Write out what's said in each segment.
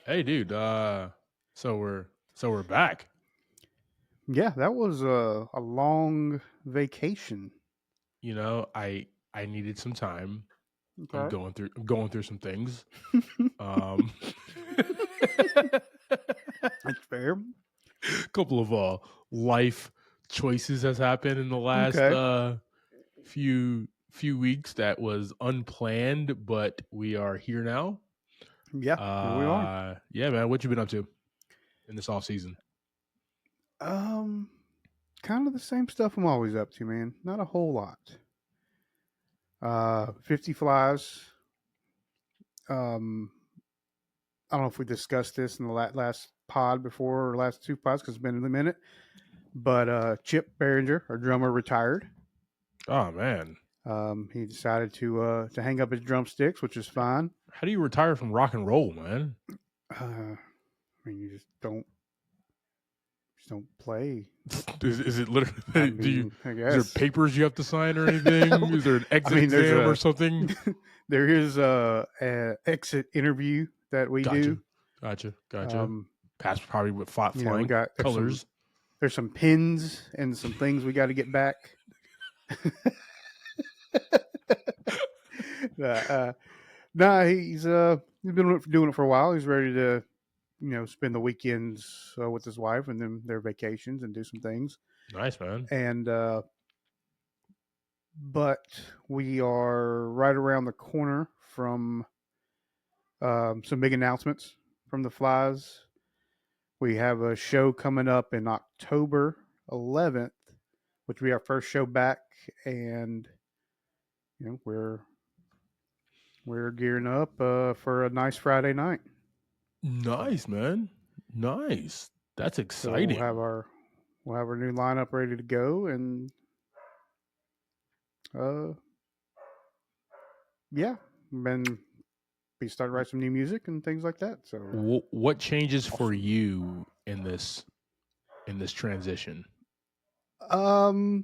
Hey, dude. So we're back. Yeah, that was a long vacation. I needed some time. I'm Okay. going through some things. Um, That's fair. couple of life choices has happened in the last Okay. few weeks that was unplanned, but we are here now. Yeah, here we are. Yeah, man. What you been up to in this off season? Um, Kind of the same stuff I'm always up to, man. Not a whole lot. 50 flies. Um, I don't know if we discussed this in the last pod before or last two pods because it's been a minute. But Chip Behringer, our drummer, retired. Oh man, He decided to hang up his drumsticks, which is fine. how do you retire from rock and roll, man? I mean, you just don't play. Is it I literally? mean, I Is there guess. papers you have to sign or anything? Is there an I exit mean, exam or something? there is a exit interview that we Gotcha, do. gotcha. Um, Pass probably with we flying got colors. there's some pins and some things we got to get back. uh, nah, he's been doing it for a while. He's ready to spend the weekends with his wife and then their vacations and do some things. Nice, man. And but we are right around the corner from some big announcements from the Flies. We have a show coming up in October 11th, which will be our first show back, and we're gearing up for a nice Friday night. Nice, man. Nice. That's So exciting. we'll have our new lineup ready to go, and uh, yeah, then we start to write some new music and things like that. So What changes for awesome. you in this transition? Um,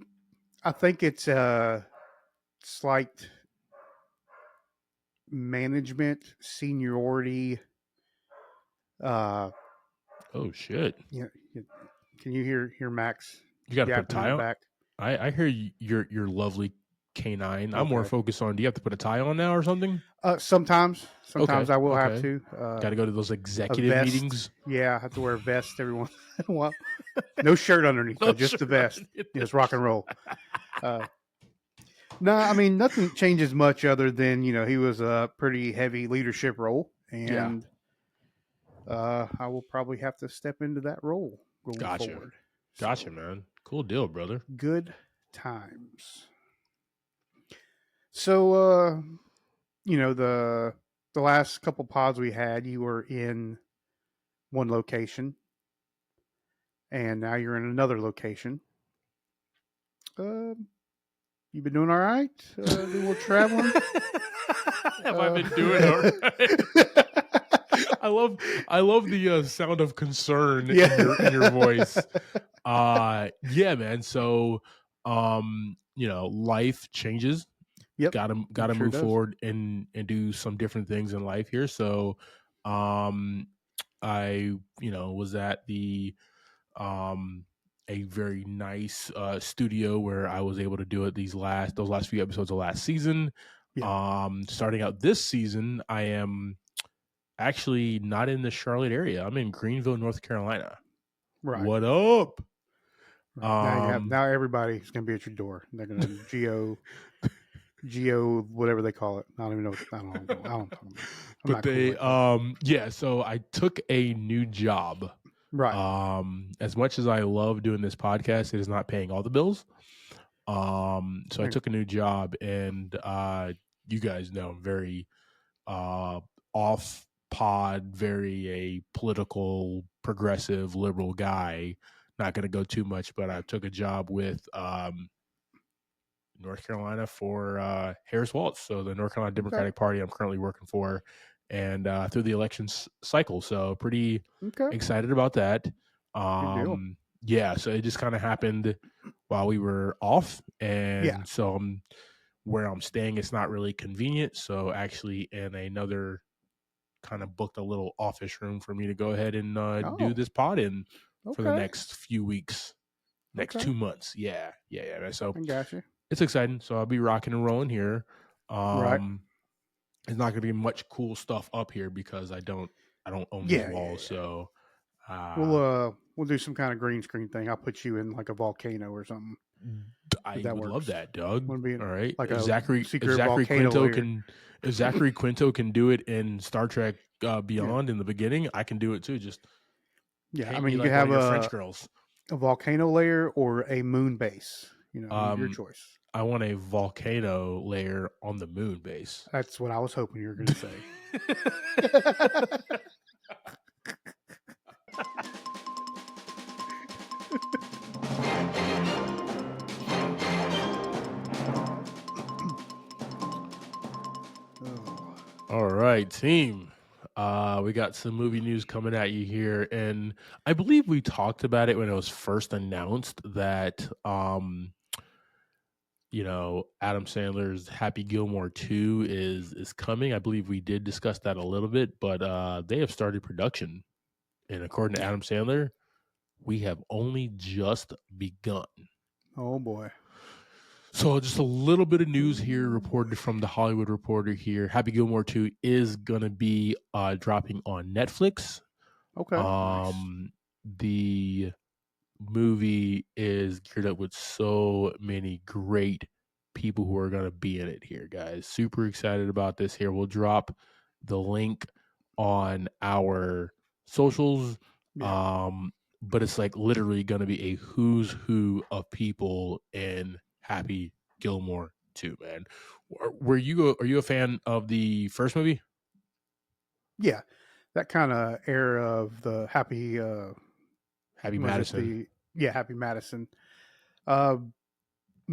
I think it's a slight management seniority. Uh, Oh shit! yeah, can you hear Max You got to put a yapping in tie the on. back? I hear your lovely canine. I'm more Okay. focused on. Do you have to put a tie on now or something? Sometimes Okay, I will have okay. to. Got to go to those A executive vest. meetings. Yeah, I have to wear a vest every once in a while. No shirt underneath No though, just the shirt vest. underneath Just the rock and roll. Uh, no, I mean nothing changes much other than he was a pretty heavy leadership role, Yeah, and I will probably have to step into that role going gotcha, forward. gotcha, So man. Cool deal, brother. good times. So the last couple pods we had, you were in one location, and now you're in another location. Um, you been doing all right? Doing a little traveling. Have I Uh, been doing all right? I love I love the sound of concern in your yeah. voice. Yeah, man. So life changes. Yep. Gotta Sure move does. forward and do some different things in life here. So um I, was at the a very nice studio where I was able to do it those last few episodes of last season. Yeah. Starting out this season, I am actually not in the Charlotte area. I'm in Greenville, North Carolina. Right. What up? Right. Um, Now everybody's gonna be at your door. They're gonna geo whatever they call it. I don't even know. I don't know. I don't talk about. I'm but not cool they like that. yeah, so I took a new job. Right. As much as I love doing this podcast, it is not paying all the bills. So I Right. took a new job, and you guys know I'm very uh off pod, very a political, progressive, liberal guy. Not going to go too much, but I took a job with North Carolina for Harris Waltz, so the North Carolina Okay. Democratic Party I'm currently working for, and through the election cycle. So pretty Okay. excited about that. Good deal. Yeah, so it just kind of happened while we were off, Yeah. and so where I'm staying, it's not really convenient. So actually, in another kind of booked a little office room for me to go ahead and do Oh, this pod in for the okay, next few weeks, next okay. 2 months. Yeah. Man. So I got you. it's exciting. So I'll be rocking and rolling here. Right. Um, there's not going to be much cool stuff up here because I don't own these Yeah, yeah, walls. yeah. So We'll uh, uh we'll do some kind of green screen thing. I'll put you in like a volcano or something if I that would love works. that, Doug. Want to be All in right, like if a secret Zachary volcano Quinto layer. can if Zachary Quinto can do it in Star Trek Yeah, Beyond in the beginning, I can do it too. Just yeah. I paint mean, me you could like one have of your French girls. a volcano layer or a moon base. Your Um, choice. I want a volcano layer on the moon base. That's what I was hoping you were going to say. Oh, All right, team. We got some movie news coming at you here, and I believe we talked about it when it was first announced that Adam Sandler's Happy Gilmore 2 is coming. I believe we did discuss that a little bit, but they have started production. And according to yeah. Adam Sandler, we have only just begun. Oh boy. So just a little bit of news here reported from the Hollywood Reporter here. Happy Gilmore 2 is going to be dropping on Netflix. Okay. Nice. The movie is geared up with so many great people who are going to be in it here, guys. Super excited about this here. We'll drop the link on our socials. Yeah. Um, but it's like literally going to be a who's who of people in Happy Gilmore 2, man. Are you a fan of the first movie? Yeah. That kind of era of the happy. Happy Was it Madison. the Happy Madison? Uh,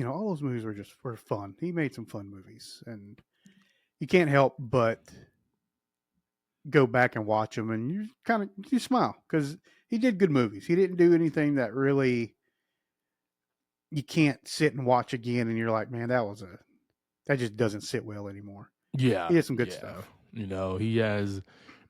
all those movies were fun. He made some fun movies, and you can't help but go back and watch them, and you smile because he did good movies. He didn't do anything that really you can't sit and watch again, and you're like, man, that just doesn't sit well anymore. He Yeah, did some good yeah. stuff. He has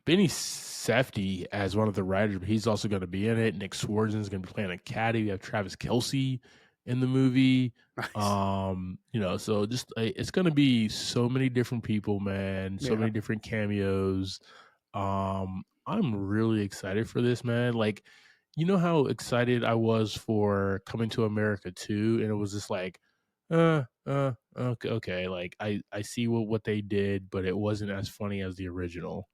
Benny Safdie as one of the writers, but he's also going to be in it. Nick Swartzen is going to be playing a caddy. We have Travis Kelsey in the movie. Nice. So just it's going to be so many different people, man. So Yeah. many different cameos. I'm really excited for this, man. Like, you know how excited I was for Coming to America 2, and it was just like, okay. Like I see what they did, but it wasn't as funny as the original.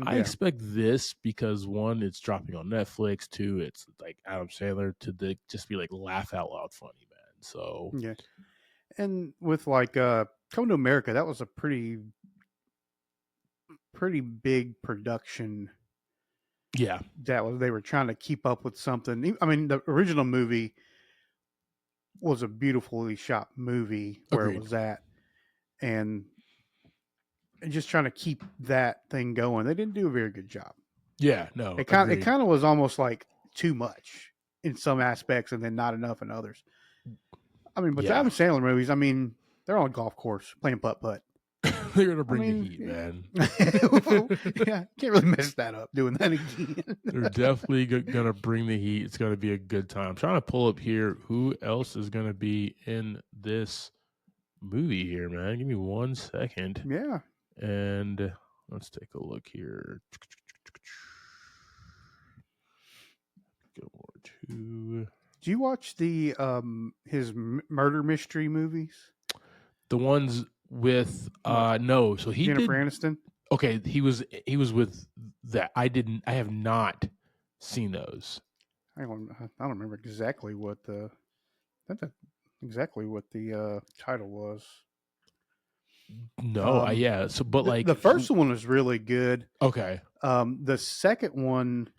I Yeah. expect this because one, it's dropping on Netflix. Two, it's like Adam Sandler just be like laugh out loud funny, man. So Yeah. And with like Coming to America, that was a pretty big production yeah, they were trying to keep up with something. I mean, the original movie was a beautifully shot movie where it agreed. was at, and just trying to keep that thing going. They didn't do a very good job. Yeah, no, It agreed. kind of was almost like too much in some aspects, and then not enough in others. I mean, but the Yeah, Adam Sandler movies, I mean, they're on a golf course playing putt putt. they're gonna I bring the mean, heat, man. yeah, can't really mess that up doing that again. They're definitely gonna bring the heat. It's gonna be a good time. I'm trying to pull up here who else is gonna be in this movie here, man. Give me 1 second, Yeah. and let's take a look here. Gilmore 2. Do you watch the his murder mystery movies? The ones with Like no, so he Jennifer did Aniston? okay, he was with that. I have not seen those. I don't remember exactly what the that's exactly what the title was. No, Um, yeah. So but the like first one was really good. okay. The second one,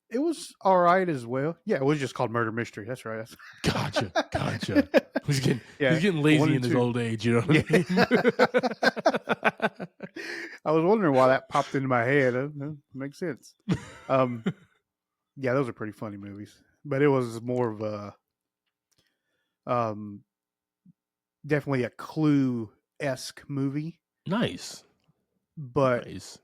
it was all right as well. Yeah, it was just called Murder Mystery. That's right. Gotcha. He's Yeah, getting one lazy in and his two. old age, you know what Yeah. I mean? I was wondering why that popped into my head. Makes sense. Um, yeah, those are pretty funny movies, but it was more of a definitely a Clue esque movie. Nice. but Nice.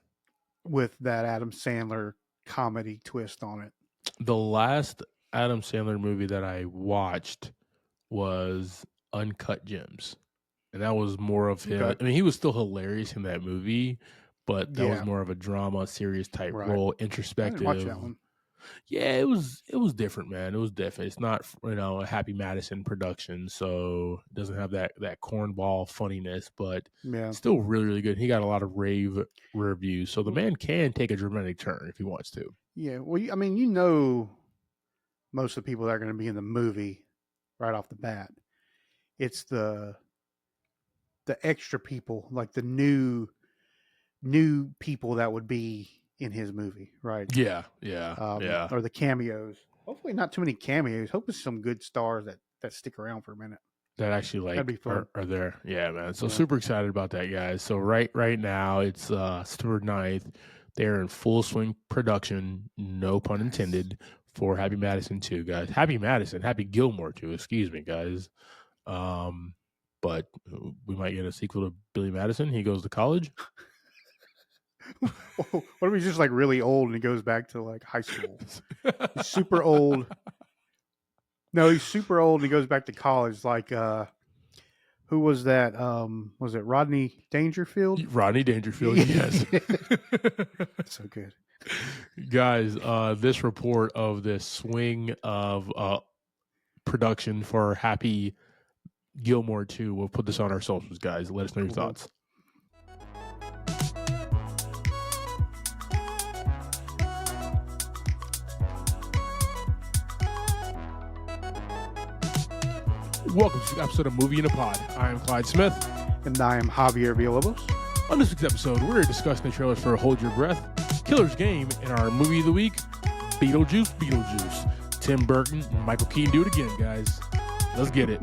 with that Adam Sandler comedy twist on it. The last Adam Sandler movie that I watched was Uncut Gems. And that was more of him. Okay. I mean, he was still hilarious in that movie, but that was Yeah. more of a drama, serious type Right. role, I didn't watch introspective. that one. Yeah, it was different, man. It was different. It's not a Happy Madison production, so it doesn't have that cornball funniness, but Yeah. still really really good. He got a lot of rave reviews, so the Well, man can take a dramatic turn if he wants to. yeah. Well, I mean, most of the people that are going to be in the movie right off the bat. It's the extra people, like the new people that would be in his movie, right? Yeah, yeah, yeah. Or the cameos. Hopefully, not too many cameos. Hopefully, some good stars that stick around for a minute. That actually That'd like be fun. are there. Yeah, man. So Yeah. super excited about that, guys. So right now it's September 9th. They're in full swing production, no pun Nice. intended, for Happy Madison 2, guys. Happy Madison, Happy Gilmore 2, excuse me, guys. Um, but we might get a sequel to Billy Madison. He goes to college. What if he's just like really old and he goes back to like high school? He's super old. No, he's super old and he goes back to college. Like who was that? Was it Rodney Dangerfield? Rodney Dangerfield, yes. Yeah. So good. Guys, this report of this swing of production for Happy Gilmore 2. We'll put this on our socials, guys. Let us know your Cool. thoughts. Welcome to the episode of Movie in a Pod. I am Clyde Smith. And I am Javier Villalobos. On this week's episode, we're discussing the trailers for Hold Your Breath, Killer's Game, and our movie of the week, Beetlejuice Beetlejuice. Tim Burton and Michael Keaton do it again, guys. Let's get it.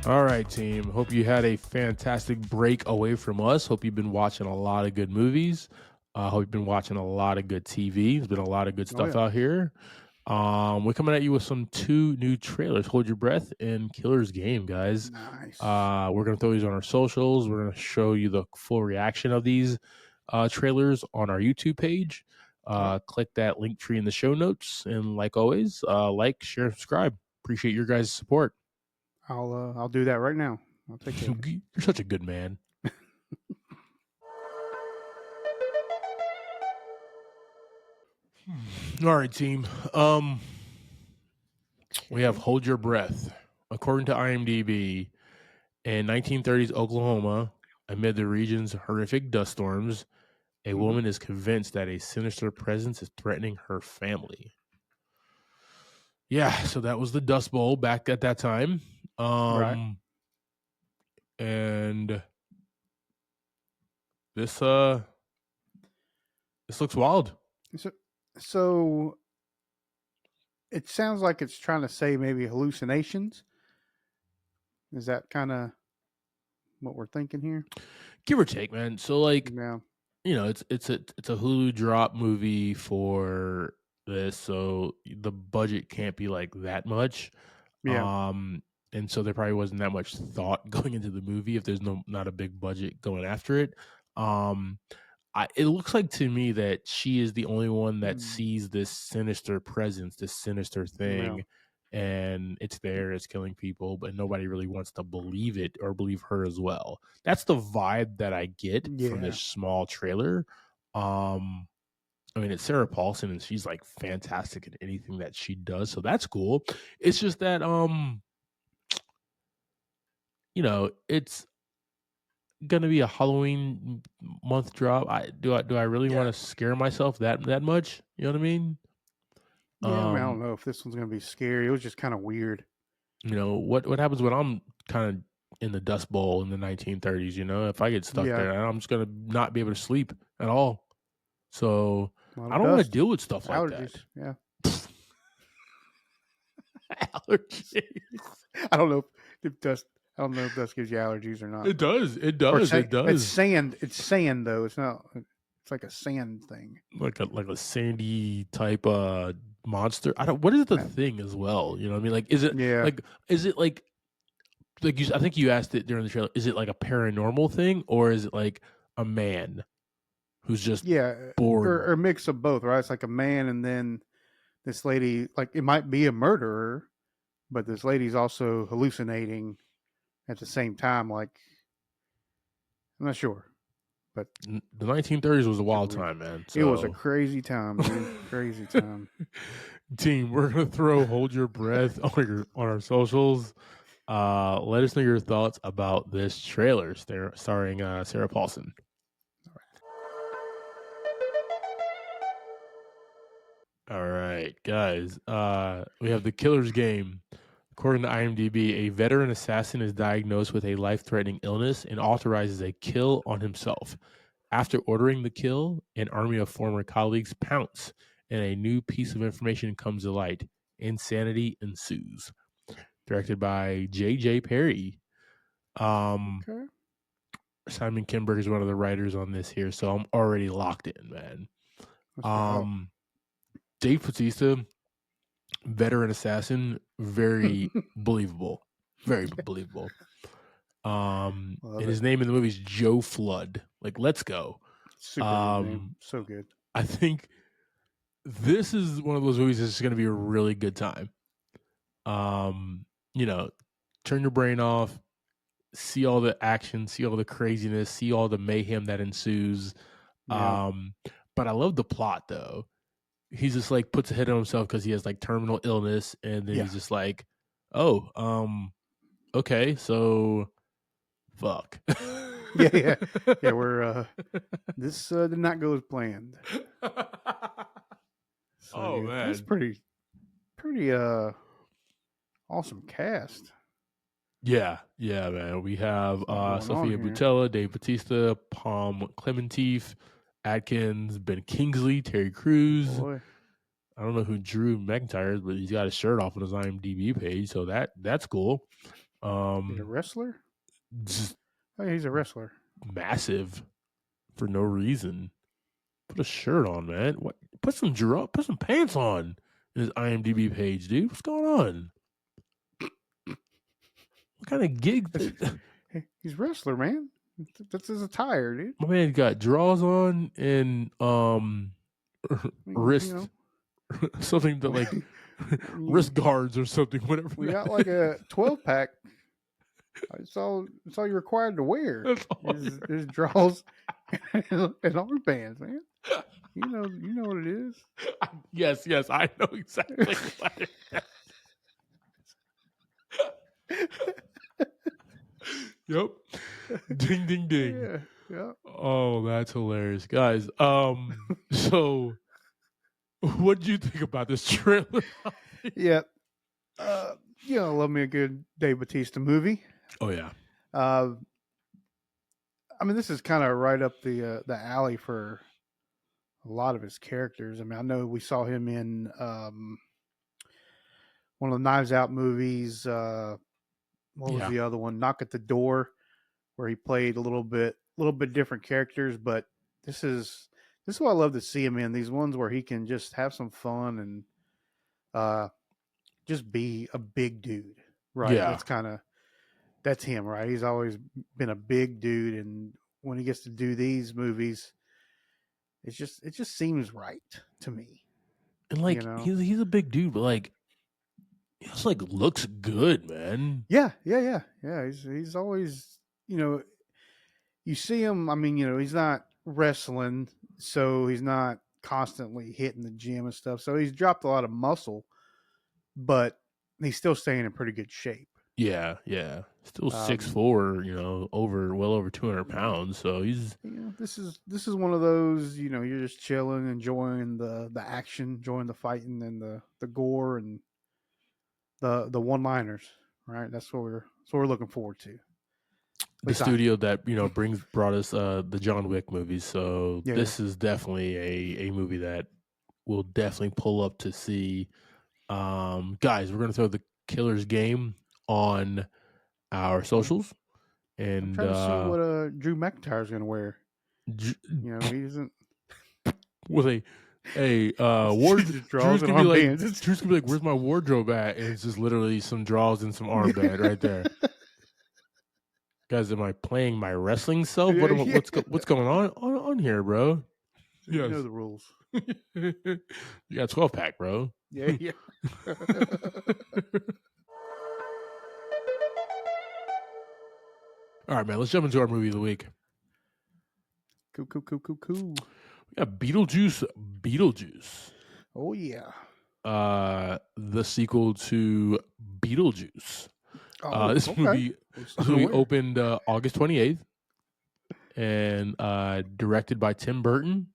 All right, team. Hope you had a fantastic break away from us. Hope you've been watching a lot of good movies. Hope you've been watching a lot of good TV. There's been a lot of good stuff out here. We're coming at you with two new trailers, Hold Your Breath and Killer's Game, guys. Nice. We're going to throw these on our socials. We're going to show you the full reaction of these trailers on our YouTube page. Click that link tree in the show notes. And like always, like, share, subscribe. Appreciate your guys' support. I'll do that right now. I'll take care of it. You're such a good man. All right, team. We have Hold Your Breath. According to IMDb, in 1930s Oklahoma, amid the region's horrific dust storms, a woman is convinced that a sinister presence is threatening her family. Yeah, so that was the Dust Bowl back at that time. Right. And this looks wild. So it sounds like it's trying to say maybe hallucinations. Is that kind of what we're thinking here? Give or take, man. So like, Yeah. it's a Hulu drop movie for this, so the budget can't be like that much. Yeah. And so there probably wasn't that much thought going into the movie if there's not a big budget going after it. It looks like to me that she is the only one that sees this sinister presence, this sinister thing, and it's there, it's killing people, but nobody really wants to believe it or believe her as well. That's the vibe that I get from this small trailer. I mean, it's Sarah Paulson, and she's like fantastic in anything that she does, so that's cool. It's just that it's gonna be a Halloween month drop. Do I really want to scare myself that much? You know what I mean? Yeah, I mean, I don't know if this one's gonna be scary. It was just kind of weird. What happens when I'm kind of in the Dust Bowl in the 1930s? If I get stuck there, I'm just gonna not be able to sleep at all. So I don't want to deal with stuff like allergies. that. Yeah. Allergies. I don't know if dust. I don't know if dust gives you allergies or not. It does. It does. It does. It's sand. It's sand though. It's not It's like a sand thing. like a sandy type monster. I don't. What is the That, thing as well? You know what I mean? Like, is it yeah, like is it like you? I think you asked it during the trailer. Is it like a paranormal thing, or is it like a man who's just yeah, bored? or a mix of both, right? It's like a man, and then this lady, like it might be a murderer, but this lady's also hallucinating at the same time. Like I'm not sure, but The 1930s was a it's a wild time, man. it was a So, crazy time, dude. Crazy time. team, we're gonna throw "Hold Your Breath" on our socials. Let us know your thoughts about this trailer starring Sarah Paulson. All right, guys. We have the killer's game. According to IMDb, a veteran assassin is diagnosed with a life-threatening illness and authorizes a kill on himself. After ordering the kill, an army of former colleagues pounce, and a new piece of information comes to light. Insanity ensues. Directed by J.J. Perry. Um, Okay, Simon Kinberg is one of the writers on this here, so I'm already locked in, man. let's go. Um, Dave Bautista, veteran assassin, very believable, very believable. And Love it. his name in the movie is Joe Flood. Like, let's go. Super good name. Um, So good. I think this is one of those movies that's going to be a really good time. Um, you know, turn your brain off, see all the action, see all the craziness, see all the mayhem that ensues. Yeah. Um, but I love the plot though. He's just like puts a hit on himself because he has like terminal illness, and then Yeah. he's just like, oh, okay, so fuck. Yeah. Yeah. Yeah. We're this did not go as planned. So Oh yeah, that's man. pretty awesome cast. Yeah, man. We have There's a lot going on Sophia here. Boutella, Dave Bautista, Palm Clementif, Atkins, Ben Kingsley, Terry Crews. Boy, I don't know who Drew McIntyre is, but he's got his shirt off on his IMDb page, so that's cool. he's a Um, wrestler. just Oh, yeah, he's a wrestler. massive for no reason. Put a shirt on, man. What? Put some pants on in his IMDb page, dude. What's going on? What kind of gig? That's, he's a wrestler, man. That's his attire, dude. My man got drawers on and I mean, you wrist know, something that like wrist guards or something, whatever we that got like is. a 12 pack. It's all you're required to wear That's all is draws and armbands, man. You know what it is. yes, I know exactly what it is. Yep. Ding ding ding. Yeah, yeah, Oh, that's hilarious. Guys, so what do you think about this trailer? yeah. Love me a good Dave Batista movie. Oh yeah. Uh, I mean, this is kind of right up the alley for a lot of his characters. I mean, I know we saw him in one of the Knives Out movies. What was Yeah. the other one? Knock at the Door, where he played a little bit different characters. But this is this is what I love to see him in. These ones where he can just have some fun and uh, just be a big dude. Right. Yeah. That's him. Right. He's always been a big dude, and when he gets to do these movies, it just seems right to me. And You like know. he's a big dude, but like he just like looks good, man. Yeah. Yeah. Yeah. Yeah. He's always you see him. I mean, he's not wrestling, so he's not constantly hitting the gym and stuff. So he's dropped a lot of muscle, but he's still staying in pretty good shape. Yeah. Still six Um, four, well over 200 yeah, pounds. So he's this is one of those. You're just chilling, enjoying the action, enjoying the fighting and the gore and the one liners. Right, that's what we're looking forward to. At the least I am. studio that brought us the John Wick movies. So Yeah, yeah. this is definitely a movie that we'll definitely pull up to see. Guys, we're gonna throw the Killer's Game on our I'm, socials, I'm and trying to see what Drew McIntyre's going to wear. J- He isn't. with a She ward. just draws and armbands. Drew's gonna be like, "Where's my wardrobe at?" And it's just literally some drawers and some armband right there. Guys, am I playing my wrestling self? Yeah. What's going on here, bro? You know Yes, the rules. you got a 12-pack, bro. Yeah, yeah. All right, man. Let's jump into our movie of the week. Cool. We got Beetlejuice Beetlejuice. Oh yeah. The sequel to Beetlejuice. Oh, This okay. movie opened August 28th and directed by Tim Burton,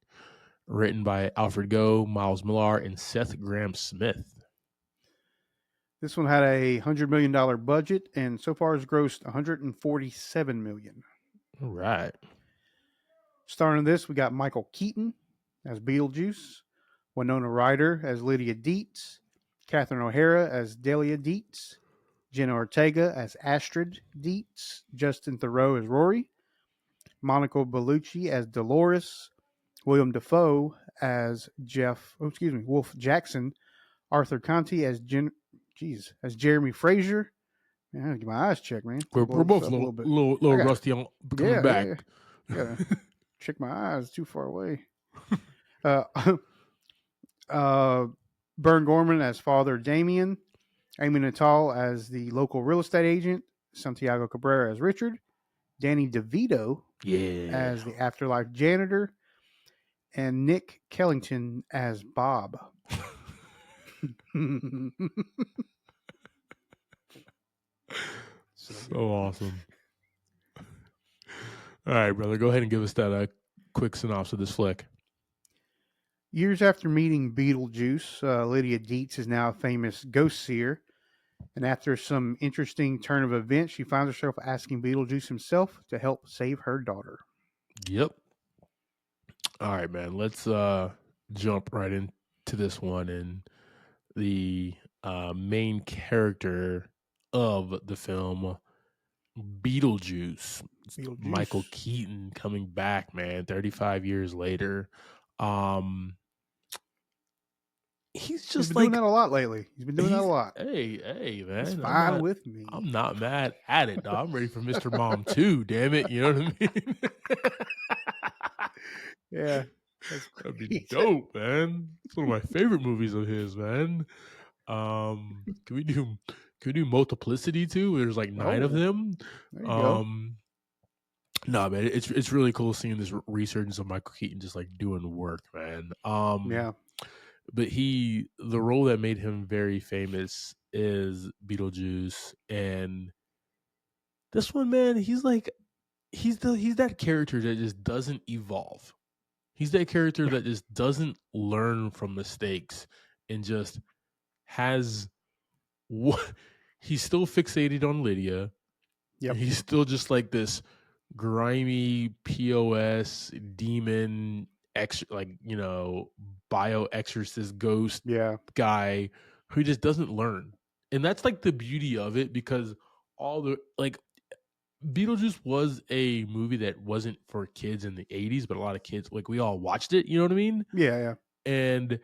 written by Alfred Goh, Miles Millar, and Seth Grahame-Smith. This one had a $100 million budget and so far has grossed $147 million. All right. Starring in this, we got Michael Keaton as Beetlejuice, Winona Ryder as Lydia Dietz, Catherine O'Hara as Delia Dietz, Jenna Ortega as Astrid Dietz, Justin Theroux as Rory, Monica Bellucci as Dolores, William Dafoe as Wolf Jackson, Arthur Conti as as Jeremy Fraser. Man, I gotta get my eyes checked, man. We're both a little rusty on coming back. Yeah. Check my eyes, too far away. Bern Gorman as Father Damien, Amy Natal as the local real estate agent, Santiago Cabrera as Richard, Danny DeVito as the afterlife janitor, and Nick Kellington as Bob. So awesome. All right, brother. Go ahead and give us that quick synopsis of this flick. Years after meeting Beetlejuice, Lydia Dietz is now a famous ghost seer. And after some interesting turn of events, she finds herself asking Beetlejuice himself to help save her daughter. Yep. All right, man. Let's jump right into this one. And the main character of the film, Beetlejuice. Michael Keaton coming back, man, 35 years later. He's just doing that a lot lately. He's been doing that a lot. Hey, man. It's fine with me. I'm not mad at it, dog. I'm ready for Mr. Mom 2, damn it. You know what I mean? Yeah. That'd be dope, man. It's one of my favorite movies of his, man. Can we do Multiplicity too? There's like 9 of them. There you go. No, man, it's really cool seeing this resurgence of Michael Keaton just like doing work, man. Yeah. But the role that made him very famous is Beetlejuice, and this one, man, he's that character that just doesn't evolve. He's that character that just doesn't learn from mistakes and just has what he's still fixated on Lydia. Yep. He's still just like this grimy POS demon bio exorcist ghost guy who just doesn't learn. And that's like the beauty of it, because Beetlejuice was a movie that wasn't for kids in the 80s, but a lot of kids, like, we all watched it, you know what I mean? Yeah. And it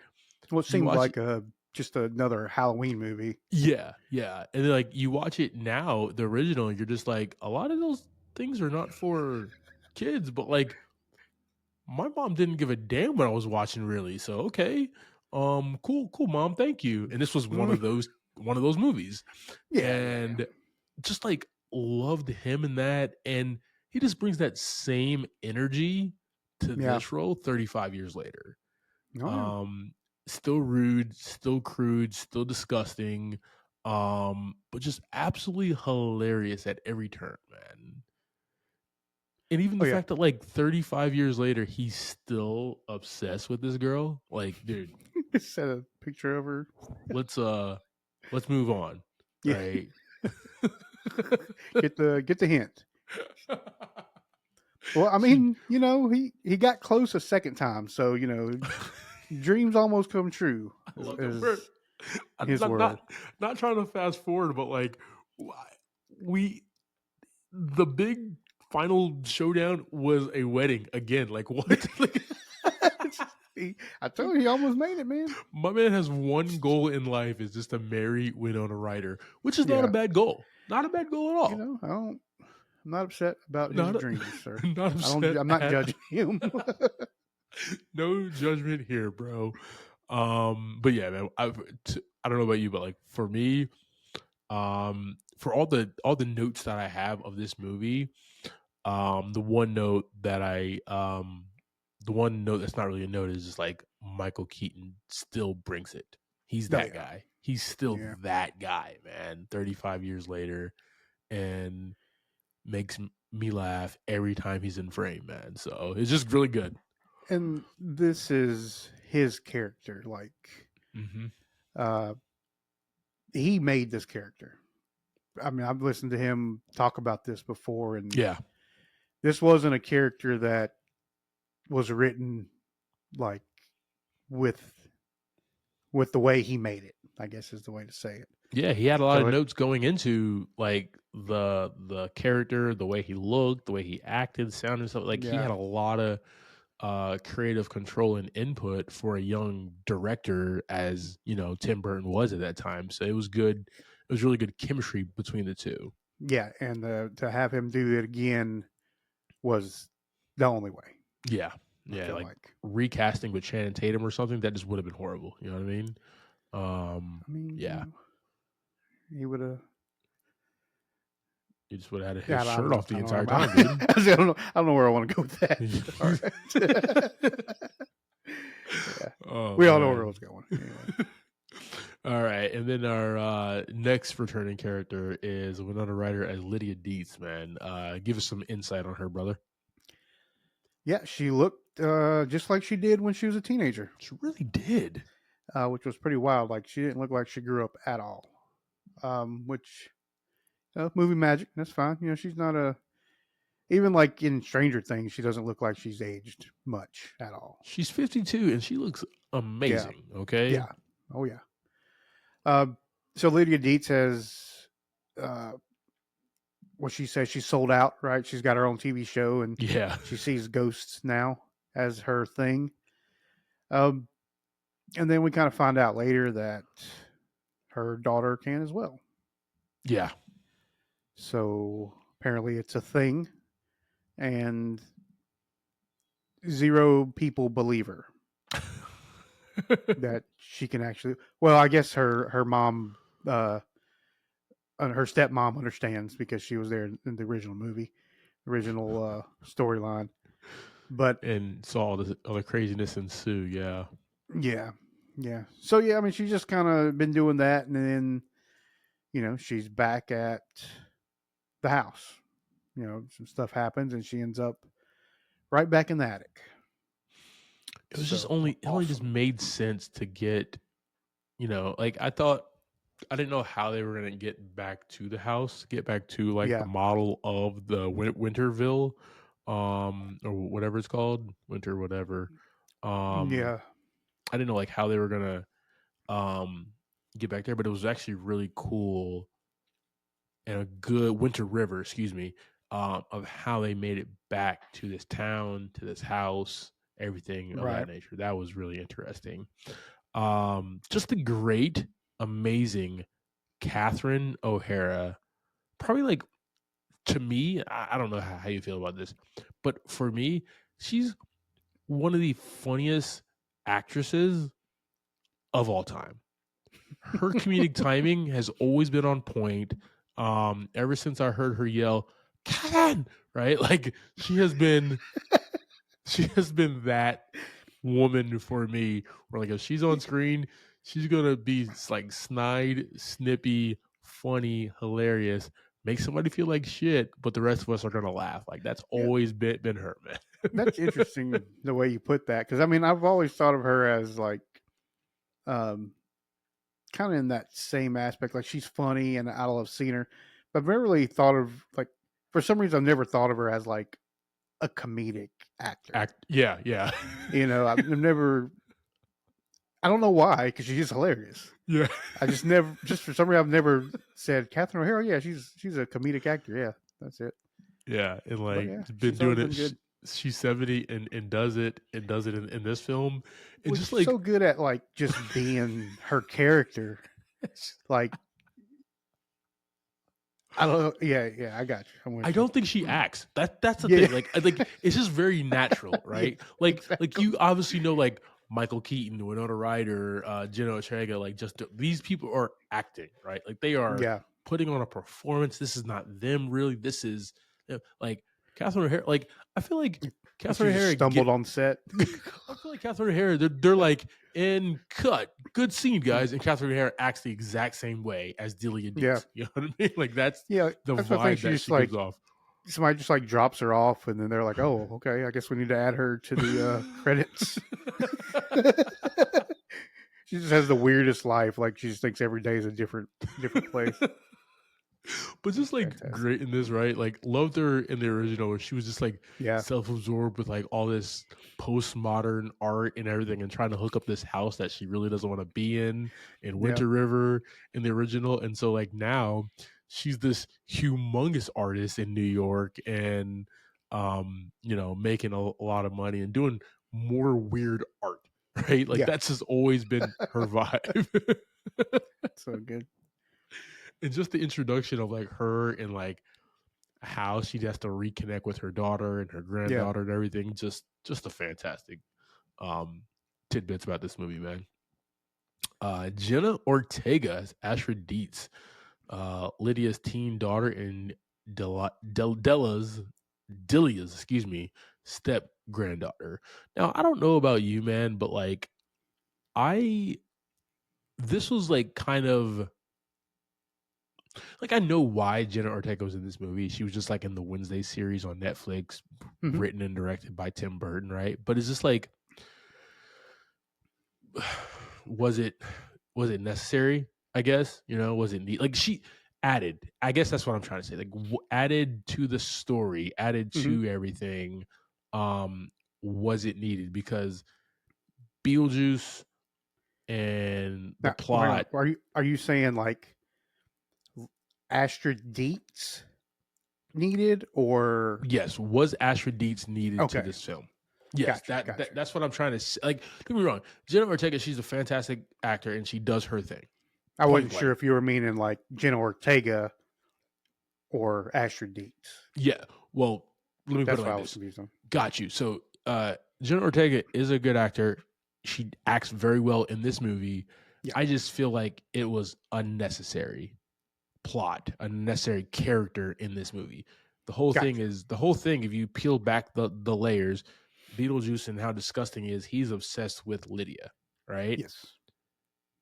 seemed like just another Halloween movie. Yeah. And then, like, you watch it now, the original, you're just like, a lot of those things are not for kids, but like, my mom didn't give a damn when I was watching, really. So, okay. Cool, mom, thank you. And this was one of those movies. And just like loved him in that, and he just brings that same energy to this role 35 years later. Still rude, still crude, still disgusting, but just absolutely hilarious at every turn, man. And even the fact that like 35 years later, he's still obsessed with this girl. Like, dude, set a picture of her. Let's move on. Yeah. Right. Get the hint. Well, I mean, he got close a second time, so dreams almost come true. Not trying to fast forward, but like the big final showdown was a wedding again. Like, what? I told you he almost made it, man. My man has one goal in life is just to marry Winona Ryder, which is not a Yeah, bad goal. Not a bad goal at you all. know, I'm not upset about his Not a, dreams, sir. not upset I'm not at judging him. no judgment here, bro. But yeah, man, I don't know about you, but like for me, for all the notes that I have of this movie, the one note that the one note that's not really a note is just like Michael Keaton still brings it. He's Oh that yeah, guy. He's still yeah. that guy, man. 35 years later, and makes me laugh every time he's in frame, man. So it's just really good. And this is his character. Like, Hmm. uh, he made this character. I mean, I've listened to him talk about this before, and Yeah, this wasn't a character that was written like with the way he made it. I guess is the way to say it. yeah. He had a lot of So it, notes going into like the character, the way he looked, the way he acted, sounded, and stuff. Like he yeah, had a lot of creative control and input for a young director, as Tim Burton was at that time. So it was good. It was really good chemistry between the two. yeah, and to have him do it again was the only way. Yeah, I yeah. feel Like like. recasting with Channing Tatum or something, that just would have been horrible. You know what I mean? I mean, Yeah. he would have. He just would have had his Yeah, I don't shirt know. off the I don't know. entire time, dude. I don't know. I don't know where I want to go with that. All right. Yeah, Oh we all know where I man. was going. Anyway. All right, and then our next returning character is Winona Ryder as Lydia Dietz. Man, give us some insight on her, brother. Yeah, she looked just like she did when she was a teenager, She really did. which was pretty wild. Like she didn't look like she grew up at all. Which movie magic. That's fine. You know, she's not a even like in Stranger Things. She doesn't look like she's aged much at all. She's 52 and she looks Yeah, amazing. Okay. yeah, oh yeah. Uh, so Lydia Dietz has uh, what she says she's sold out, right? She's got her own TV show and Yeah. she sees ghosts now as her thing. Um, and then we kind of find out later that her daughter can as well. Yeah. So apparently it's a thing, and zero people believe her that she can actually. Well, I guess her mom, her stepmom understands because she was there in the original movie, original storyline. But And saw all the craziness ensue. Yeah. yeah, yeah. So yeah, I mean, she's just kind of been doing that, and then she's back at the house. Some stuff happens, and she ends up right back in the attic. It was just So it only just awesome. made sense to get, like I didn't know how they were going to get back to the house, get back to like the Yeah, model of the Winterville, or whatever it's called, Winter, whatever. Um, yeah, I didn't know like how they were going to, get back there, but it was actually really cool and a good Winter River, excuse me, of how they made it back to this town, to this house, everything of right. that nature. That was really interesting. Just a great, amazing Catherine O'Hara. Probably like to me, I don't know how you feel about this, but for me, she's one of the funniest actresses of all time. Her comedic timing has always been on point. Ever since I heard her yell, Kevin, right? Like she has been that woman for me where like if she's on screen, she's gonna be like snide, snippy, funny, hilarious, make somebody feel like shit, but the rest of us are gonna laugh. Like that's Yeah, always been her, man. that's interesting the way you put that because I mean I've always thought of her as like um, kind of in that same aspect. Like she's funny and I love seeing her, but I've never really thought of like for some reason I've never thought of her as like a comedic actor. Yeah, yeah. I've never. I don't know why because she's just hilarious. Yeah. I just never, just for some reason, I've never said Catherine O'Hara. Yeah, she's a comedic actor. Yeah, that's it. Yeah, and But like yeah, been she's doing always it. been good. she's 70 and does it in this film. And Well, just she's like so good at like just being her character. Like I don't know. Yeah, yeah, I got you. I'm I with you. don't think she acts. That's the Yeah, thing. Like it's just very natural, yeah, right? Like exactly. you obviously know like Michael Keaton, Winona Ryder, Jenna Ortega, like these people are acting, right? Like they are Yeah, putting on a performance. This is not them really. This is like Catherine O'Hara. Like I feel like she Catherine just O'Hara get. stumbled on set. I feel like Catherine O'Hara. They're like in cut, good scene, guys, and Catherine O'Hara acts the exact same way as Delia Yeah, Dees. You know what I mean? Like that's yeah. the That's what I think. vibe She that just she gives like off. somebody just like drops her off, and then they're like, "Oh, okay. I guess we need to add her to the credits." She just has the weirdest life. Like she just thinks every day is a different place. But just It's like fantastic. great in this, right? Like loved her in the original where she was just like Yeah, self-absorbed with like all this postmodern art and everything and trying to hook up this house that she really doesn't want to be in yeah, Winter River in the original. And so like now she's this humongous artist in New York and making a lot of money and doing more weird art, right? Like yeah. that's just always been her vibe. So good. And just the introduction of like her and like how she has to reconnect with her daughter and her Yeah. granddaughter and everything. Just a fantastic um tidbits about this movie, man. Jenna Ortega as Ashford Dietz, Lydia's teen daughter and Delia's, excuse me, step granddaughter. Now, I don't know about you, man, but like I this was like kind of like I know why Jenna Ortega was in this movie. She was just like in the Wednesday series on Netflix, Hmm. written and directed by Tim Burton, right? But it's just like, was it was it necessary? I guess was it like she added? I guess that's what I'm trying to say. Like added to the story, added Hmm. to everything. Um, was it needed? Because Beetlejuice and the Now, hang on. plot, Are you saying like Astrid Dietz needed or yes, was Ashford Dietz needed to okay? this film? Yes, Got you. Got you. that's what I'm trying to say. Like, don't get me wrong, Jenna Ortega, she's a fantastic actor and she does her thing, I point wasn't sure blank. if you were meaning like Jenna Ortega or Astrid Dietz. Yeah. Well, let me put it That's what like I was this. confused on. Got you. So, Jenna Ortega is a good actor. She acts very well in this movie. Yeah. I just feel like it was unnecessary plot, unnecessary character in this movie. Got you. The whole thing. If you peel back the layers, Beetlejuice and how disgusting he is. He's obsessed with Lydia, right? Yes.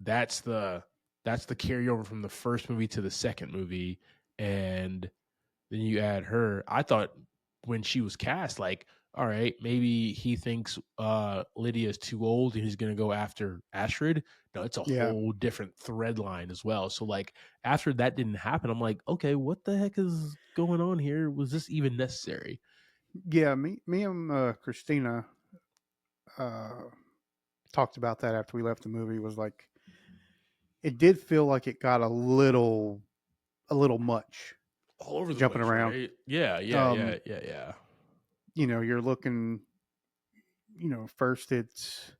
That's the that's the carryover from the first movie to the second movie, and then you add her. I thought when she was cast, like, all right, maybe he thinks Lydia is too old and he's gonna go after Astrid. No, it's a Yeah. whole different thread line as well. So like after that didn't happen, I'm like, okay, what the heck is going on here? Was this even necessary? Yeah. Me and Christina uh, talked about that after we left the movie. Was like it did feel like it got a little much All over the jumping place, around. right? Yeah, yeah, Um, yeah, yeah, yeah. you're looking. First it's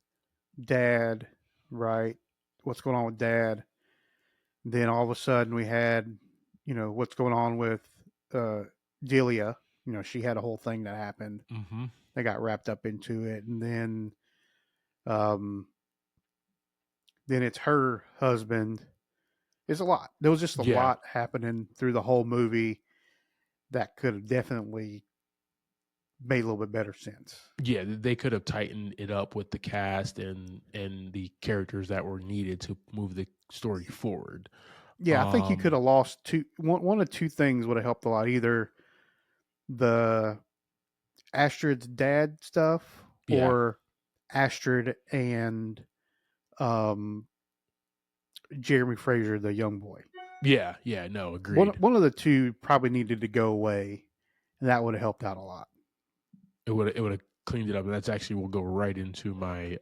dad, right? What's going on with dad? Then all of a sudden we had, what's going on with uh, Delia. She had a whole thing that happened. Mm-hmm. They got wrapped up into it, and um, then it's her husband. It's a lot. There was just a Yeah, lot happening through the whole movie that could have definitely made a little bit better sense. yeah. They could have tightened it up with the cast and the characters that were needed to move the story forward. Yeah, I think you could Um, have lost one of two things would have helped a lot. Either the Astrid's dad stuff yeah, or Astrid and um, Jeremy Fraser, the young boy. yeah, yeah. No, One agreed. one of the two probably needed to go away, and that would have helped out a lot. It would have cleaned it up, and that's actually will go right into my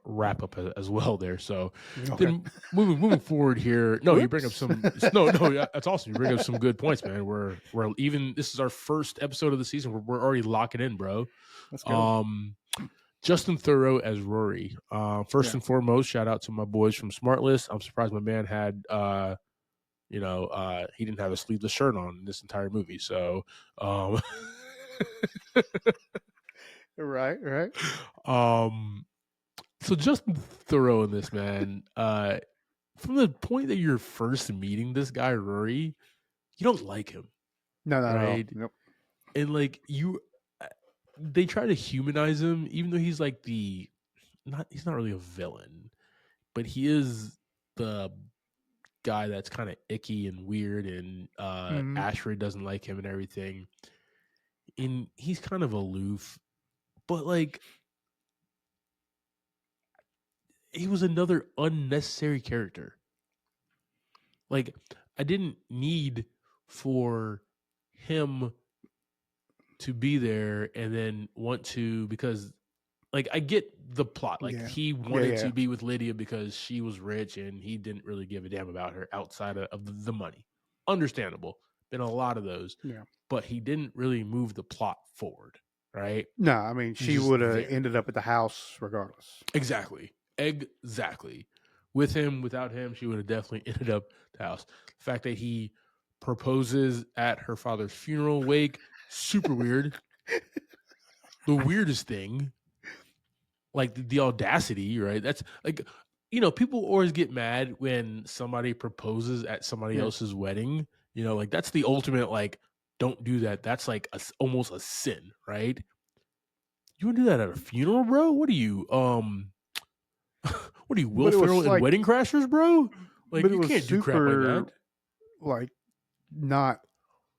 wrap up as well there. So Okay. then moving forward here, no, you bring up Whoops. some no, yeah, that's awesome. You bring up some good points, man. We're even this is our first episode of the season. We're already locking in, bro. Let's go. Um, Justin Thoreau as Rory. First Yeah. and foremost, shout out to my boys from Smartlist. I'm surprised my man had he didn't have a sleeveless shirt on in this entire movie. So um Right. Right. um so Justin Thoreau in this, man, from the point that you're first meeting this guy, Rory, you don't like him, No, not at all. right? Nope. And like they try to humanize him, even though he's like he's not really a villain, but he is the guy that's kind of icky and weird, and Mm-hmm. Ashray doesn't like him and everything. And he's kind of aloof, but like he was another unnecessary character. Like I didn't need for him to be there and then want to, because like I get the plot. Like Yeah. he Yeah. wanted Yeah. to be with Lydia because she was rich and he didn't really give a damn about her outside of the money. Understandable. Been a lot of those. Yeah. But he didn't really move the plot forward, right? No, I mean, He's she just would have there. ended up at the house regardless. Exactly. Exactly. With him, without him, she would have definitely ended up at the house. The fact that he proposes at her father's funeral wake, super weird. The weirdest thing, like the audacity, right? That's like, people always get mad when somebody proposes at somebody Yeah. else's wedding. Like that's the ultimate, like, don't do that. That's like almost a sin, right? You want to do that at a funeral, bro? What are you, what are you, Will But it Ferrell was and like, Wedding Crashers, bro? Like but it you was can't do crap like super that. like not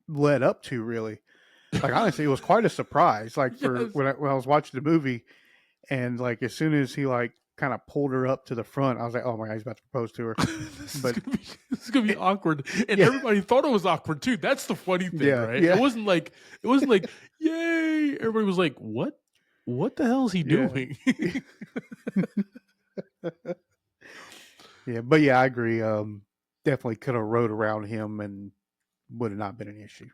led up to really. Like honestly, it was quite a surprise. Like for Yes. when I was watching the movie, and like as soon as he like kind of pulled her up to the front, I was like, oh my god, he's about to propose to her. But This is gonna be awkward, and yeah, everybody thought it was awkward too. That's the funny thing, yeah, right? yeah, It wasn't like yay. Everybody was like, what the hell is he yeah, doing? yeah. But yeah, I agree. Definitely could have rode around him and would have not been an issue.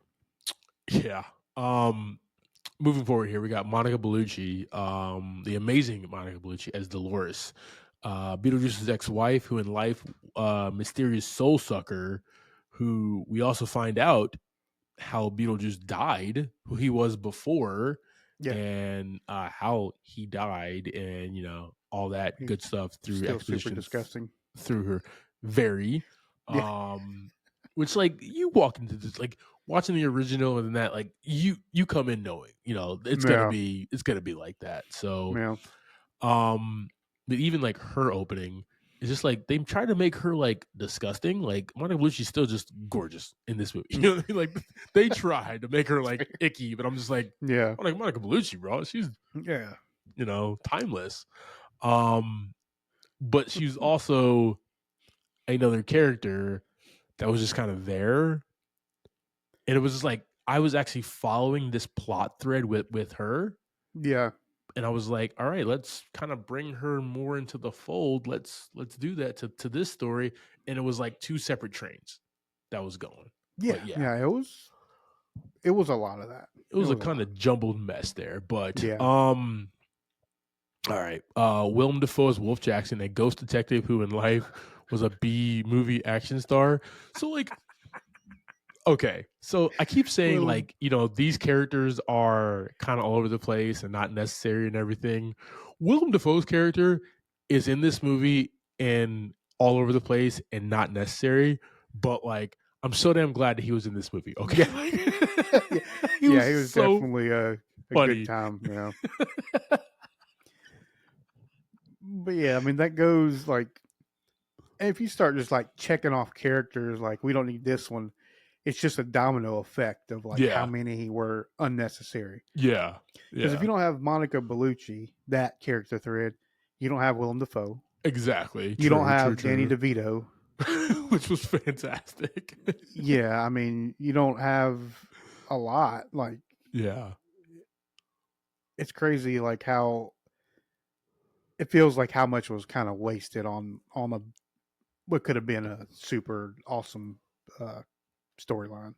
Yeah. Moving forward here, we got Monica Bellucci, the amazing Monica Bellucci as Dolores, Beetlejuice's ex-wife, who in life, mysterious soul sucker, who we also find out how Beetlejuice died, who he was before, Yeah, and how he died, and all that he's good stuff through still super exposition disgusting. through her. Very, Yeah, which like you walk into this like watching the original and then that like you come in knowing yeah, it's gonna be like that. So yeah, but even like her opening is just like they try to make her like disgusting. Like Monica Bellucci's still just gorgeous in this movie. You know what I mean? Like they tried to make her like icky, but I'm just like, yeah, I'm like Monica Bellucci, bro. She's yeah. timeless. But she's also another character that was just kind of there, and it was just like I was actually following this plot thread with her, Yeah, and I was like, all right, let's kind of bring her more into the fold. Let's do that to this story, and it was like two separate trains that was going. yeah, But yeah, yeah. It was a lot of that. it It was a was a kind lot. of jumbled mess there. But Yeah, all right, Willem Dafoe's Wolf Jackson, a ghost detective who in life was a B movie action star. So like, okay, so I keep saying well, like these characters are kind of all over the place and not necessary and everything. Willem Dafoe's character is in this movie and all over the place and not necessary, but like I'm so damn glad that he was in this movie. Okay, yeah, like, he yeah. was He was so definitely a good funny. time. But yeah, I mean that goes like if you start just like checking off characters, like we don't need this one. It's just a domino effect of like how Yeah, many were unnecessary. yeah, Because if yeah, you don't have Monica Bellucci, that character thread, you don't have Willem Dafoe. exactly. You don't True, true, have Danny true. DeVito. Which was fantastic. Yeah, I mean, you don't have a lot. Like Yeah. it's crazy like how it feels like how much was kind of wasted on a what could have been a super awesome uh, storyline.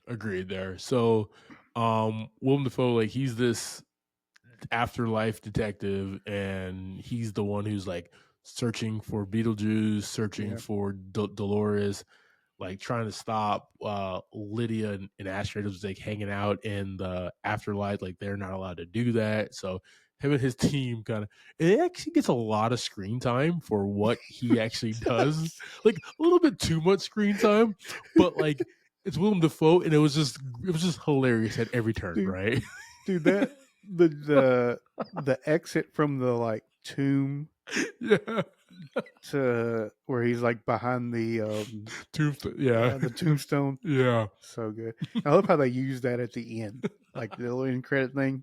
Agreed there. So, Willem Dafoe, like he's this afterlife detective, and he's the one who's like searching for Beetlejuice, searching Yeah. for Dolores, like trying to stop Lydia and Astrid was like hanging out in the afterlife, like they're not allowed to do that. So him and his team kind of it actually gets a lot of screen time for what he actually does, like a little bit too much screen time, but like it's Willem Dafoe, and it was just hilarious at every turn, dude, right? dude, that the exit from the like tomb Yeah, to where he's like behind yeah, the tombstone. yeah. So good. I love how they use that at the end, like the little end credit thing.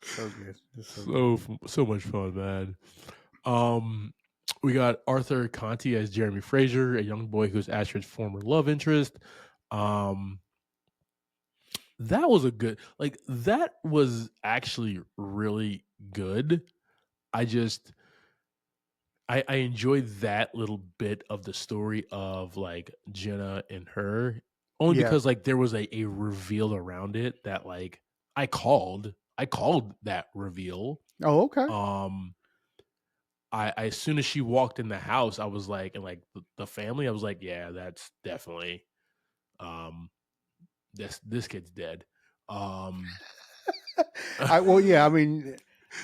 So good. It's so good. So much fun, man. Um, we got Arthur Conti as Jeremy Fraser, a young boy who's Astrid's former love interest. Um, that was a good, like that was actually really good. I just I enjoyed that little bit of the story of like Jenna and her, only Yeah. because like there was a reveal around it that like I called that reveal. Oh, okay. Um, I as soon as she walked in the house, I was like, and like the family, I was like, yeah, that's definitely um this kid's dead. Um, I well, yeah. I mean,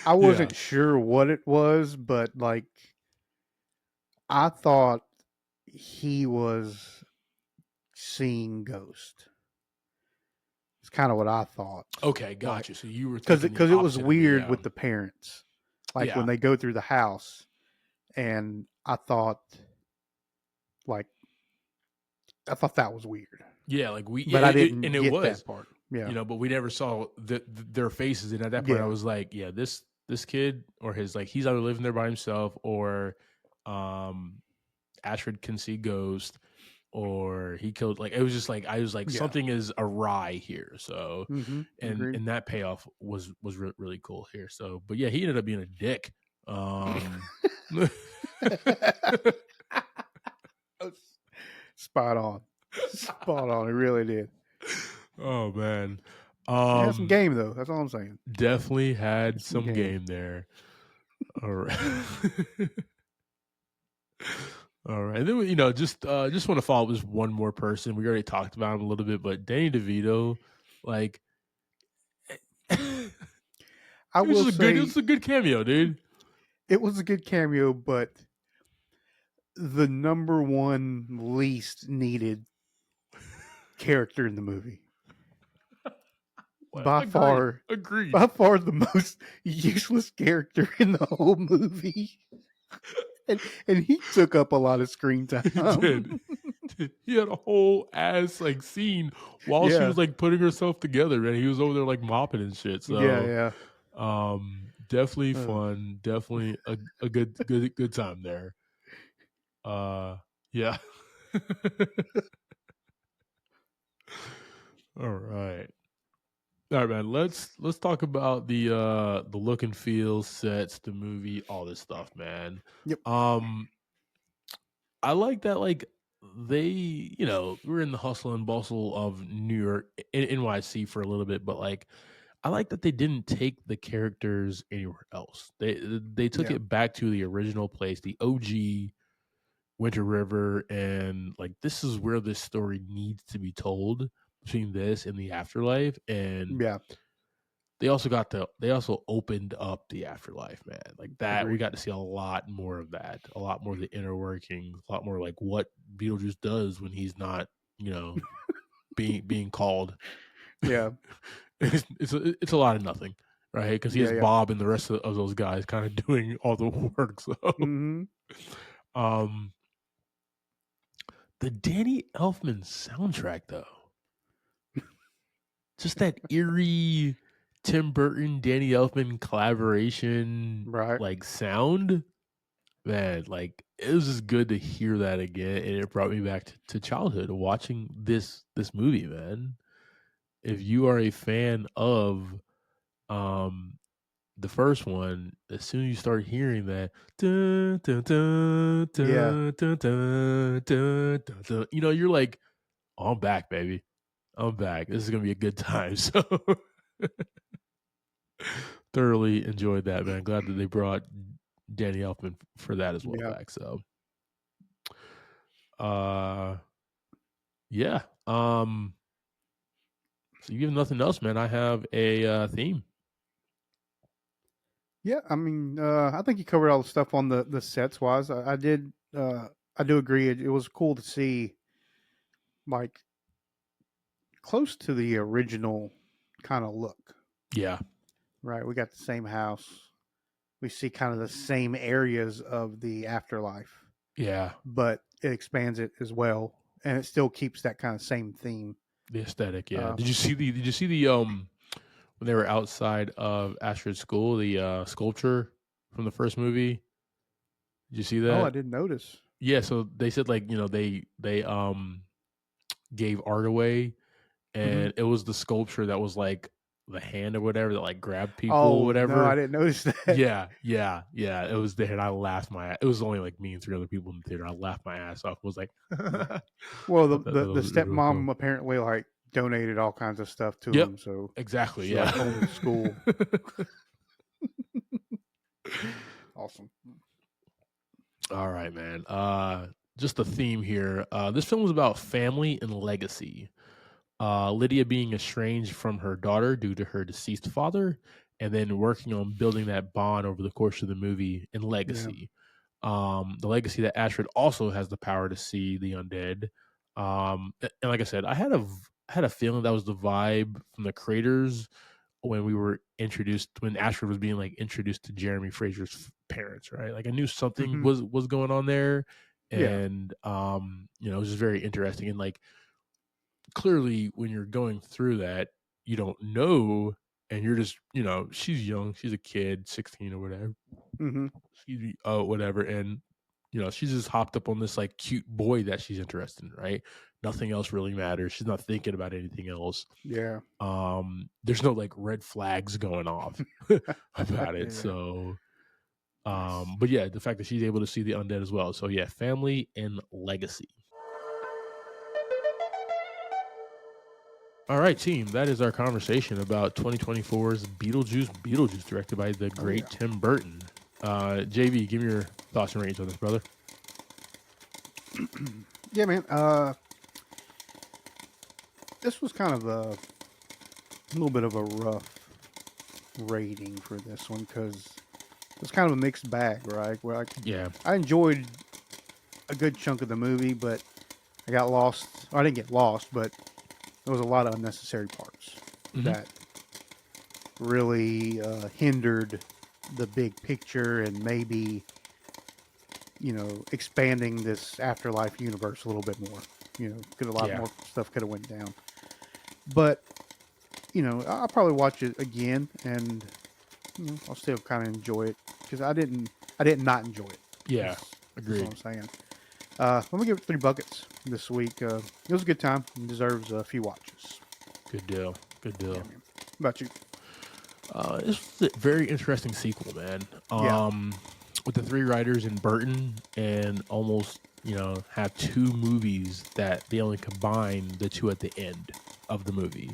I yeah. wasn't sure what it was, but like I thought he was seeing Ghost. It's kind of what I thought. Okay, Like got you. So you were because thinking the it was opposite of me. weird Yeah. with the parents, like when Yeah. they go through the house, and like I thought that was weird, Yeah, like but I and didn't it get that was, part. Yeah, but we never saw their faces. And at that point, I yeah, was like, yeah, this kid or his like he's either living there by himself or, um, Ashford can see ghost or he killed. Like it was just like I was like yeah. something is awry here. So, Mm-hmm. Agreed. and that payoff was really cool here. So, but yeah, he ended up being a dick. Um, Spot on, spot on. It really did. oh man, It had some um, game though. That's all I'm saying. definitely had It's some some game. game there. All right. All right. And then just want to follow up with one more person. We already talked about him a little bit, but Danny DeVito, like it I was will just a good say cameo, dude. it was a good cameo, but the number one least needed character in the movie What? by Agreed. far, Agreed. by far the most useless character in the whole movie, and he took up a lot of screen He time. did. He had a whole ass like scene while she Yeah, was like putting herself together, and he was over there like mopping and shit. yeah, So yeah. definitely Uh, fun, definitely a good time there. Uh yeah. All right. All right, man. Let's talk about the look and feel, sets, the movie, all this stuff, man. yep. Um I like that like they, we're in the hustle and bustle of New York NYC for a little bit, but like I like that they didn't take the characters anywhere else. They took Yeah, it back to the original place, the OG Winter River, and like this is where this story needs to be told between this and the afterlife. And yeah. they also opened up the afterlife, man. Like that, we Agreed. got to see a lot more of that, a lot more of the inner workings, a lot more like what Beetlejuice does when he's not, you know, being called. Yeah, It's a lot of nothing, right? Because he yeah, has yeah. Bob and the rest of those guys kind of doing all the work. So, Mm-hmm. um, the Danny Elfman soundtrack, though, just that eerie Tim Burton Danny Elfman collaboration Right. like sound, man. Like it was just good to hear that again, and it brought me back to childhood watching this movie, man. If you are a fan of Um, the first one, as soon as you start hearing that, dun, dun, dun, Yeah. dun, dun, dun, dun, dun, dun, you're like, oh, I'm back, baby. I'm back. This is gonna be a good time. So thoroughly enjoyed that, man. Glad that they brought Danny Elfman for that as well Yeah. back. So uh yeah. So you have nothing else, man. I have a theme. Yeah. I mean, I think you covered all the stuff on the sets wise. I did. I do agree. It was cool to see like close to the original kind of look. Yeah. Right. We got the same house. We see kind of the same areas of the afterlife, Yeah. but it expands it as well, and it still keeps that kind of same theme. The aesthetic, yeah. Um, Did you see the when they were outside of Astrid's school, the sculpture from the first movie? Did you see oh, I that? didn't notice. Yeah, so they said like, they gave art away, Hmm. and it was the sculpture that was like the hand or whatever that like grabbed people or Oh no, I whatever. didn't notice that. Yeah, yeah, yeah. It was there, and I laughed my. It was only like me and three other people in the theater. I laughed my ass off. I was like, thought Well, that, that the was really stepmom cool. apparently like donated all kinds of stuff to Yep, him, so exactly. she Yeah. like owned the school. Awesome. All right, man. Just a theme here. This film is about family and legacy. Lydia being estranged from her daughter due to her deceased father, and then working on building that bond over the course of the movie and Yeah. legacy. The legacy that Astrid also has the power to see the undead. And like I said, I had a feeling that was the vibe from the creators when we were introduced when Ashford was being like introduced to Jeremy Fraser's parents, right? Like I knew something Hmm. was going on there, Yeah. and it was just very interesting. And like clearly, when you're going through that, you don't know, and you're just she's young, she's a kid, 16 or whatever, Hmm. excuse me, whatever, and she's just hopped up on this like cute boy that she's interested in, right? Nothing else really matters. She's not thinking about anything else. Yeah. There's no like red flags going off about it. Yeah. So Nice. but yeah, the fact that she's able to see the undead as well. So yeah, family and legacy. All right, team, that is our conversation about 2024's Beetlejuice, directed by the Oh yeah. great Tim Burton. JV, give me your thoughts and ratings on this, brother. Yeah, man. This was kind of a little bit of a rough rating for this one because it was kind of a mixed bag, right? Where Yeah. I enjoyed a good chunk of the movie, but I got lost. I didn't get lost, but there was a lot of unnecessary parts Hmm. that really hindered the big picture and maybe expanding this afterlife universe a little bit more. Could a lot Yeah. more stuff could have went down, but I'll probably watch it again, and I'll still kind of enjoy it because I didn't not enjoy it. Yeah. Is what Agreed. I'm saying. I'm gonna give it 3 buckets this week. It was a good time and deserves a few watches. Good deal. Good Yeah, deal. man. How about you? This was a very interesting sequel, man. Yeah. With the three writers in Burton and almost, have two movies that they only combine the two at the end of the movie.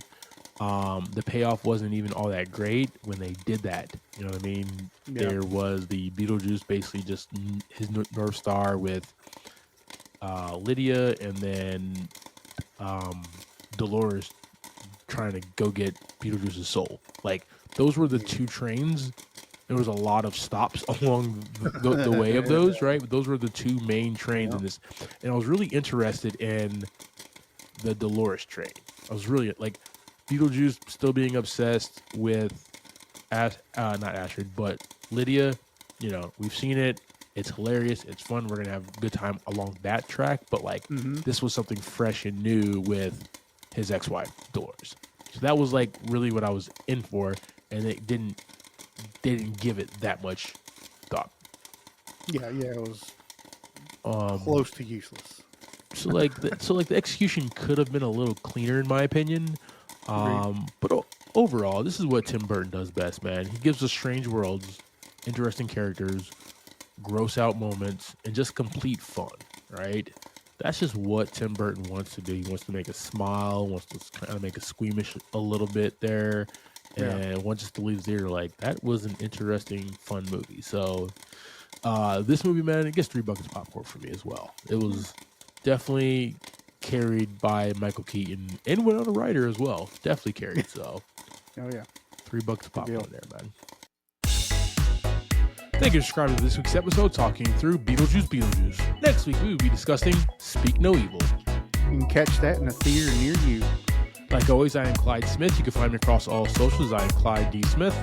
The payoff wasn't even all that great when they did that. You know what I mean? Yeah. There was the Beetlejuice basically just his North Star with Lydia, and then um, Dolores trying to go get Beetlejuice's soul. Like those were the Yeah. two trains. There was a lot of stops along the way of those, right? But those were the two main trains Yeah. in this, and I was really interested in the Dolores train. I was really like Beetlejuice still being obsessed with not Astrid, but Lydia. We've seen it. It's hilarious. It's fun. We're gonna have a good time along that track. But like, Mm-hmm. this was something fresh and new with his ex-wife Dolores. So that was like really what I was in for, and they didn't give it that much thought. Yeah. Yeah. It was Um, close to useless. so like the execution could have been a little cleaner in my opinion. Agreed. But overall, this is what Tim Burton does best, man. He gives us strange worlds, interesting characters, gross out moments, and just complete fun, right? That's just what Tim Burton wants to do. He wants to make us smile, wants to kind of make us squeamish a little bit there, Yeah. and wants us to leave there like, that was an interesting, fun movie. So this movie, man, it gets $3 popcorn for me as well. It was definitely carried by Michael Keaton and Winona Ryder as well. Definitely carried. So Oh yeah. $3 Good popcorn deal. there, man. Thank you for subscribing to this week's episode, talking through Beetlejuice Beetlejuice. Next week, we will be discussing Speak No Evil. You can catch that in a theater near you. Like always, I am Clyde Smith. You can find me across all socials. I am Clyde D. Smith.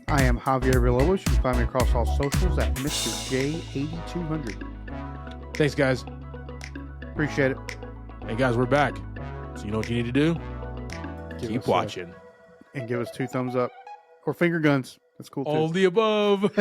I am Javier Villalobos. You can find me across all socials at Mr. J8200. Thanks, guys. Appreciate it. Hey, guys, we're back. So you know what you need to do? Give Keep us, watching. And give us 2 thumbs up or finger guns. That's cool too. All the above.